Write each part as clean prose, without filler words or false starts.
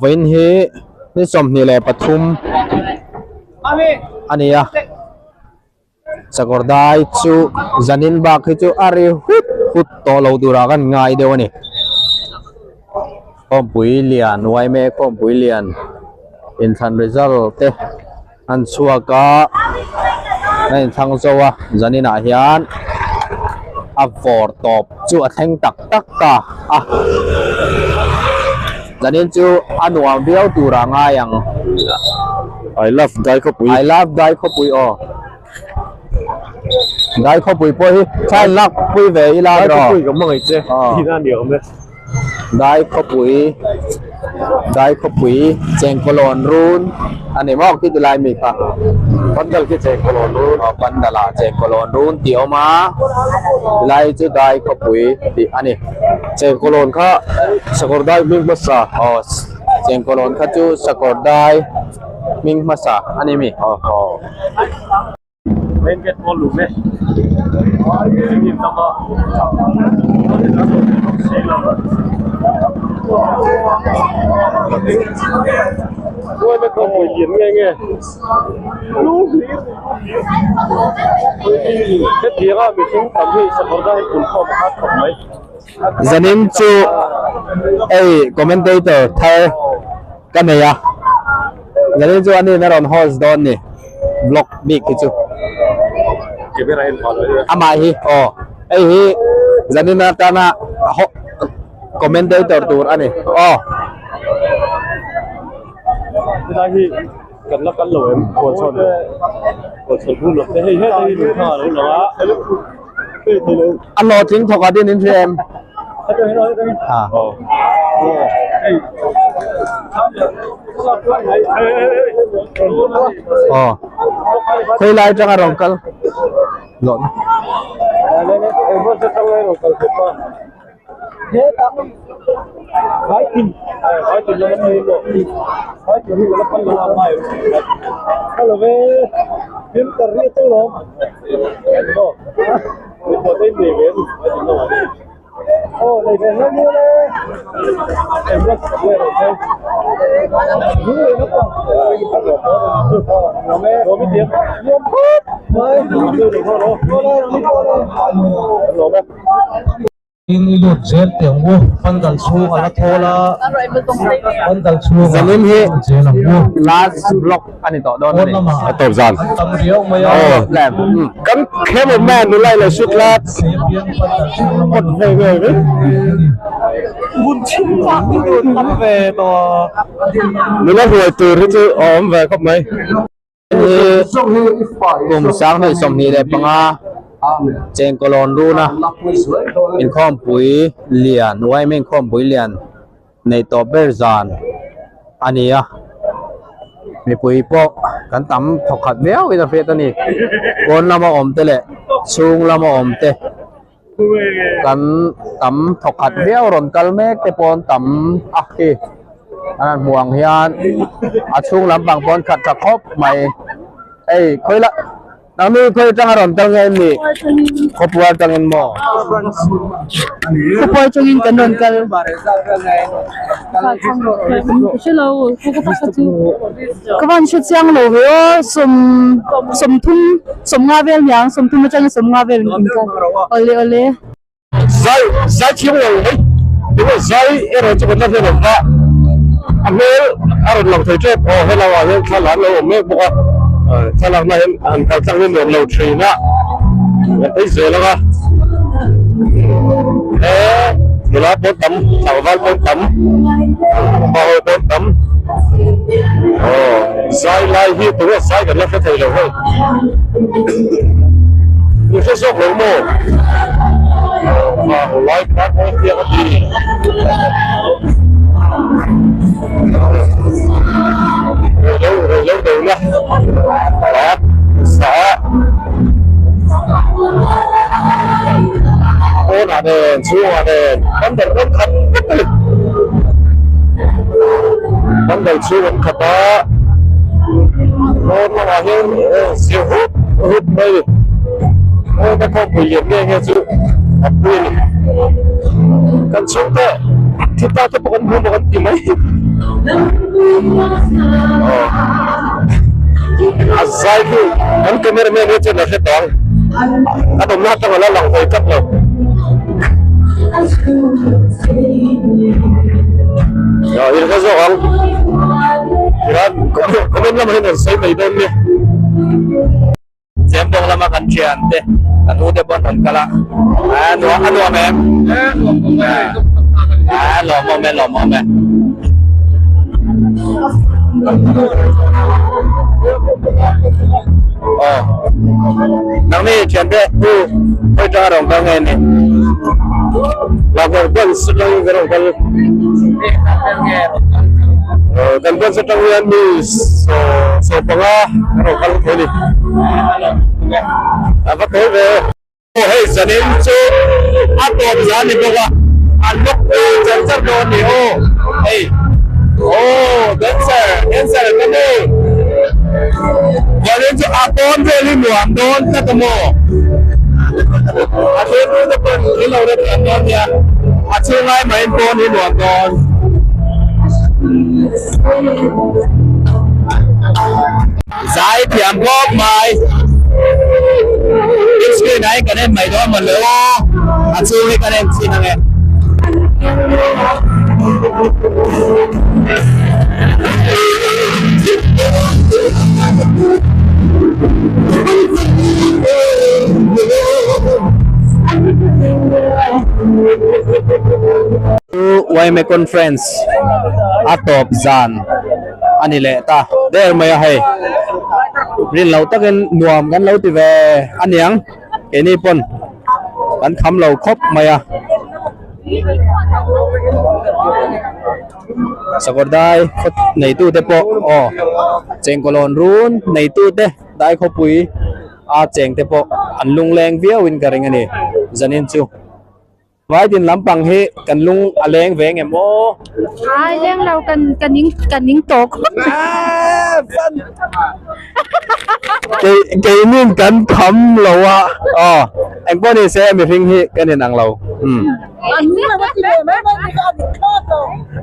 วันนี้นี่สมนี่แหละปทุมอันนี้สกอร์ได้จูจันินบักจูอารีหุดโตเราดูรากันง่ายเดียวนี่ข้อมปุยเลียนไว้แม่ข้อมปุยเลียนอินทันริซัลเตอันชัวก็ในทางโซ่จันินอาเฮียนอัฟฟอร์ตอบจูแทงตักกะจันินจูอันวางเดียวดูราง่ายยัง I love ได้ข้อปุย I love ได้ข้อปุยได้ข้อปุยพอฮีใช่ลักปุยเวลาดรอ ปุยกับมึงไอ้เจ้ที่นั่นเดียวมั้ยได้ข้อปุยเจงโคลอนรูนอันนี้มอกที่ตุลายมีค่ะปันดัลที่เจงโคลอนรูนปันดัลเจงโคลอนรูนเตียวมาไล่จะได้ข้อปุยที่อันนี้เจงโคลอนค่ะสกอร์ได้มิงมาซาเจงโคลอนค่ะจูสกอร์ได้มิงมาซาอันนี้มีเล่นเก็ตบอลลูกเนี่ยยิงตบด้วยไม่ต้องไปยิงไงลูกเท็ดดี้ก็มีสิ่งทำให้สมองได้คุณพ่อมาคัดผมไหมจันินจูคอมเมนเตอร์ไทยกันเนี่ยจันินจูอันนี้ไม่รอนฮอสดอนนี่บล็อกบิ๊กจูเก็บอะไรพอเลยอามาฮีฮีจันินนาตานะคอมเมนเตอร์ตัวอันนี้เวลาที่กันแล้วกันหลงปวดชนพูดหลบได้ให้หนึ่งข้อเลยเหรอวะอันโหลดทิ้งถกอดีนินเทรมเคยไล่จังอารมณ์กันหลอนขายกินแล้วมันมีหลอกขายกินที่แล้วมันละลายฮัลโหลเว้ยพิมพ์ตรีตู้ลมโอ้ไม่พอได้หนีเว้ยไม่ถึงหน่อยโอ้ในเป็นเรื่องนี้เลยเอ็มก็เยอะเลยใช่รู้เลยนะป่ะเราไม่เตรียมยมพูดไม่ดูเลยพ่อเราเราแบบini lu zel tiang wo pandal chu ala thola pandal chu zanin hi last block ani to don ni top zan tam riau ma ya lam kan khem man nu lai la shoot lat hot ve bun chin wa ni du tam ve to nu la ruồi từ ri chu om ve khop mai ni gum sang hai som ni le pangaเจงโคลอนรูนะอินคอมปุยเลียนไว้เม่งคอมปุยเลียนในตัวเบอร์ซานอันนี้มีปุยปอกกันตำถกขัดเบี้ยวอินเตอร์เฟตนี่คนละมาอมเตเลยซุงละมาอมเตกันตำถกขัดเบี้ยวรอนกัลเมกเตปอนตำอักกีอันนั้นห่วงเฮียนอาซุงลำบางปอนขัดตะครบใหม่เคยละนั่นนี่เคยจังหวัดจังเงินนี่ขบวนจังเงินหม้อขบวนจังเงินกันนนกันใช่แล้วเขาก็พักที่ก็วันชุดเชียงเราเหรอสมทุ่มสมงาเวลยังสมทุ่มมาจังสมงาเวลกันโอเล่ใจเที่ยวเลยเดี๋ยวใจเราจะเป็นนักเรียนว่าอันนี้เราลองเทเจ็บให้เราว่าเนี่ยข้าหลานเราไม่บอกว่าถ้าเราไม่เห็นอันเขาตั้งเรื่องเราทรีนะไอ้เสือแล้วก็เวลาปนต่ำชาวบ้านปนต่ำบ่อยปนต่ำใส่ลายที่ตัวใส่กันแล้วก็เทเลยเฮ้ยดูเสื้อส้มหลงโม่ลายพัดเทียบดีเร็วนะครับสาโอ้นาเดินชั่วเดินมันเดินรถขับมันเดินชั่วขับต่อโน่นมาเห็นเสียหุบไปโอ้ไม่พอผู้หญิงเนี่ยเงี้ยจู่ขับปืนกันชุ่มแต่ที่ตาจะปกันพูดปกันจริงไหม Azai ki an cameraman ni chena se tong adom na tang la lang koi kap lo ya ir ka zo ang iran komen la mahin sai mai don ni sem dong lama kan chian te anu de bon kan kala anu mem lo mo me nang ni chen de tu koi cha rong ka ngai ni la ko bon sudang ga rong ka kan bon sudang yan ni so panga rong ka ko ni apa ko ve hey sanin chu atom za ni ba unlock chan chan do ni hey dancer ka niวันนี้จะอาบอนเรื่องหลวงโดนก็จะโม่อาเชื่อรู้จะเป็นที่เราได้ทำตอนนี้อาเชื่อไงไหมโดนที่หลวงโดนสายเถียงพบไหมยิ่งชื่อไหนก็ได้ไม่โดนหมดเลยอาเชื่อให้ก็ได้สิ่งนั้นเองYMA Conference atop zan ani le ta der mai hai rin lo ta kan nuam kan lo ti ve aniang eni pon kan kham lo khop maya sakordai khot nei tu te po cheng kolon run nei tu te dai khopui a cheng te po an lung leng viau in ka ring ani zanin chu vai din lampang he kan lung aleng veng em ai leng lau kan ning tok fan cái nên kan kham lo anh có đi xe mi phing he kan nên ang lo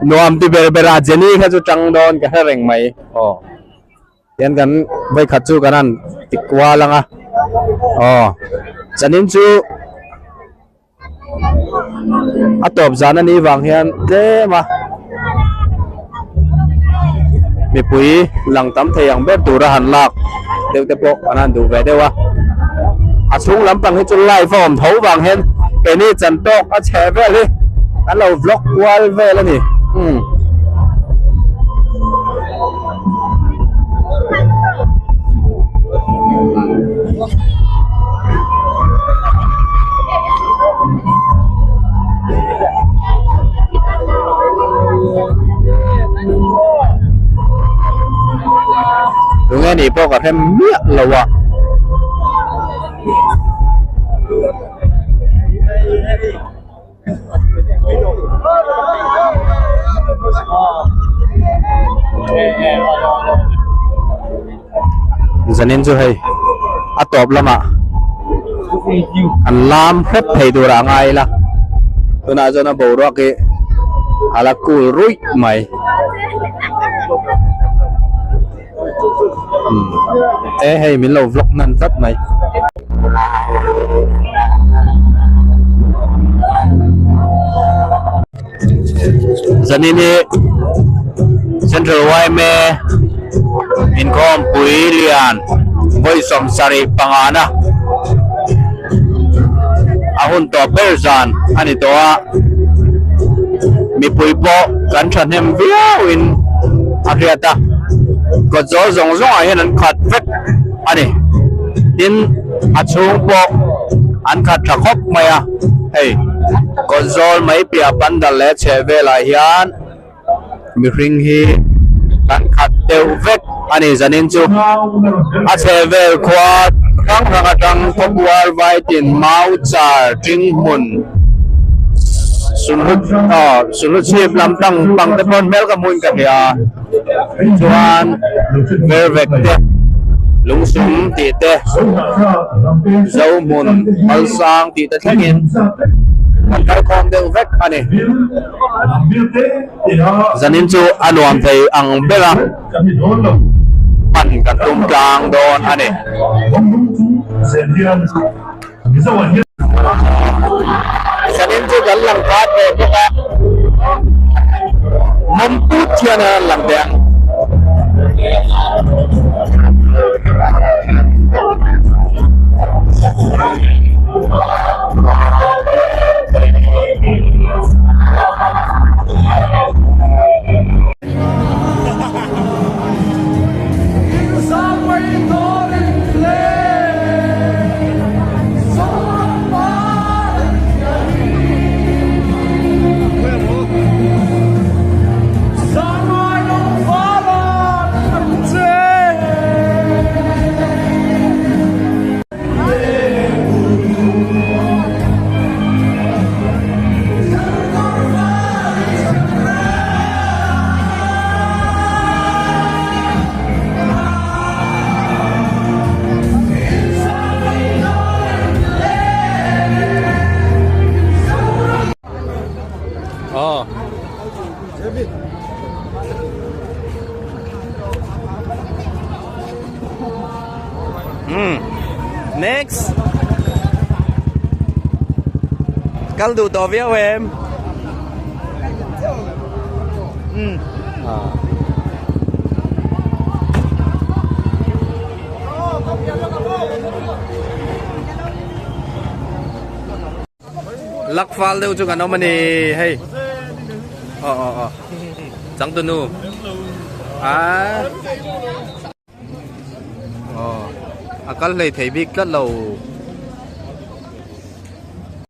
nuam ti bera jeni kha chu chang don ka reng mai yan kan vai khat chu kanan tikwa langa chanin chu atop zana ni wang hian te ma mi pui lang tam theyang be tura han lak deu te po anan du ve dewa a chung lampang hi chu lai form thau wang hen ke ni chan tok a che ve li an lo vlog wal ve la ni đúng nghe đi po có thêm miệng lâu à dần nên chưa hay top lắm ạ ăn lam hết thầy đồ ra ngay là tôi nói cho nó bầu đó cái là cool rui mày hey mình lâu vlog năn rất mày dần nên Central YMA Inkhawmpui Lian với som sari pangana ahun to perzan ani to mi pui po kan than hem viau in ariata có gió rong rong ai nên khát vết anh tin achung po anh khát thắc khóc mày hey có gió mấy bia ban đal lẽ che về lại hian mi ring hi anh khát tiêu vết anh zanin chu a che về qua răng răng răng có bual vai tiền máu char trinh hun sulut chip lam tang bang te pon mel ka mun ka ya chuan ver vek te lung sum ti te zo mun mal sang ti te thangin cái con đều vét anh này làm việc thế thì nó dân in chú anh hoàn thấy ăn bê ra chẳng bị đốn đâu ăn cả tung trang đòn anh này không đúng chú sẽ điên vì sao vậy dân in chú gần làm phát về các bạn mâm tút chia là làm đẹp Next kaldu to với em lắc phal đâu cho cả nó mà nè hey chẳng tôi nu akal này thấy biết rất lâu